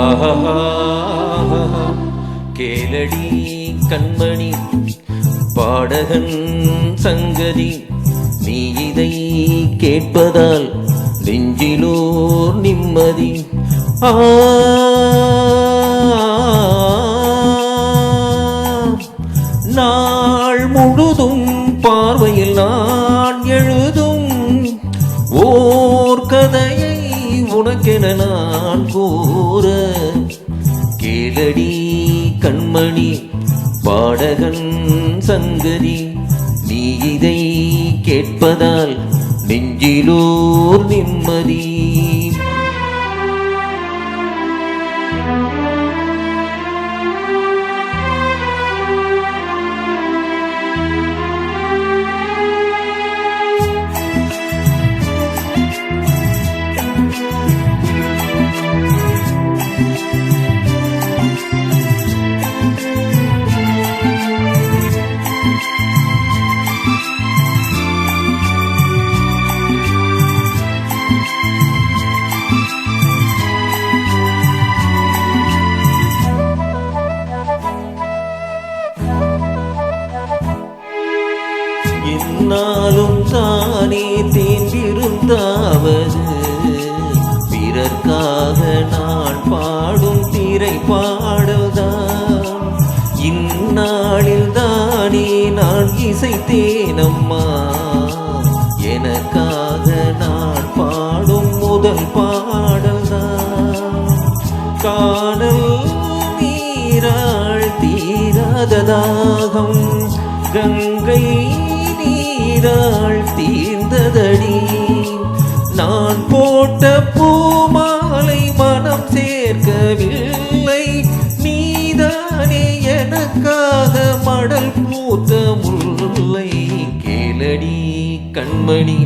ஆஹா கேளடி கண்மணி பாடகன் சங்கதி, நீ இதை கேட்பதால் நெஞ்சிலோர் நிம்மதி. நாள் முழுதும் பார்வையில் நான் எழுதும் ஓர் கதையை உனக்கென நான் கூற, கேளடி கண்மணி பாடகன் சங்கதி, நீ இதை கேட்பதால் நெஞ்சிலோர் நிம்மதி. என்னாலும் தானே தேர்ந்திருந்தாவது, பிறர்க்காக நான் பாடும் திரை பாடல்தான். இந்நாளில் தானே நான் இசைத்தேனம்மா, எனக்காக நான் பாடும் முதல் பாடல்தான். காணல் நீராள் தீராததாகம், கங்கை நீராள் தீர்ந்ததடி. நான் போட்ட பூமாலை மனம் சேர்க்கவில்லை, நீதானே எனக்காக மடல் பூத்த முல்லை. கேளடி கண்மணி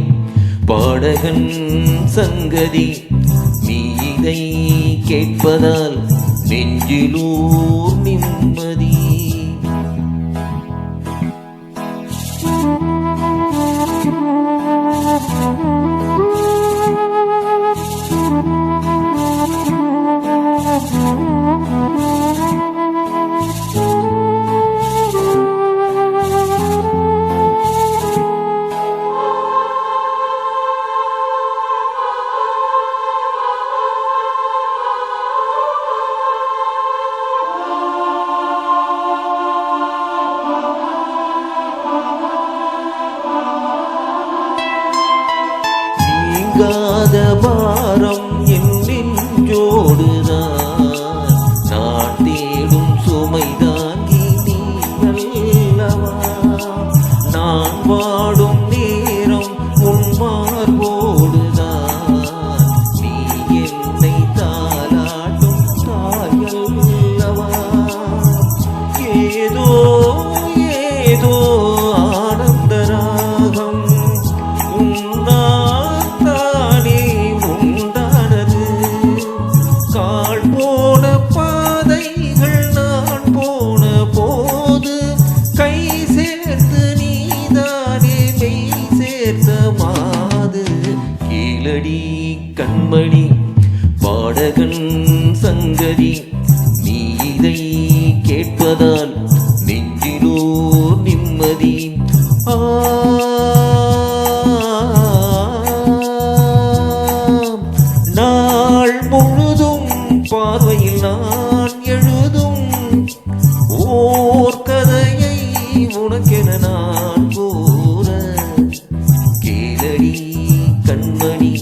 பாடகன் சங்கதி, நீ இதை கேட்பதால் நெஞ்சிலூர் நிம்மதி. நீங்காத பாரம் என் நெஞ்சோடுதான், நான் தேடும் சுமை தாங்கி நீ அல்லவா. நான் வாடும் நேரம் உன் மார்போடுதான், நீ என்னை தாலாட்டும் தாயல்லவா. ஏதோ ஏதோ ஆனந்த ராகம் கண்மணி பாடகன் சங்கதி, நீ இதை கேட்பதால் நெஞ்சிலோர் நிம்மதி. நாள் முழுதும் பார்வையில் நான் எழுதும் ஓர் கதையை உனக்கென நான் கூற, கேளடி கண்மணி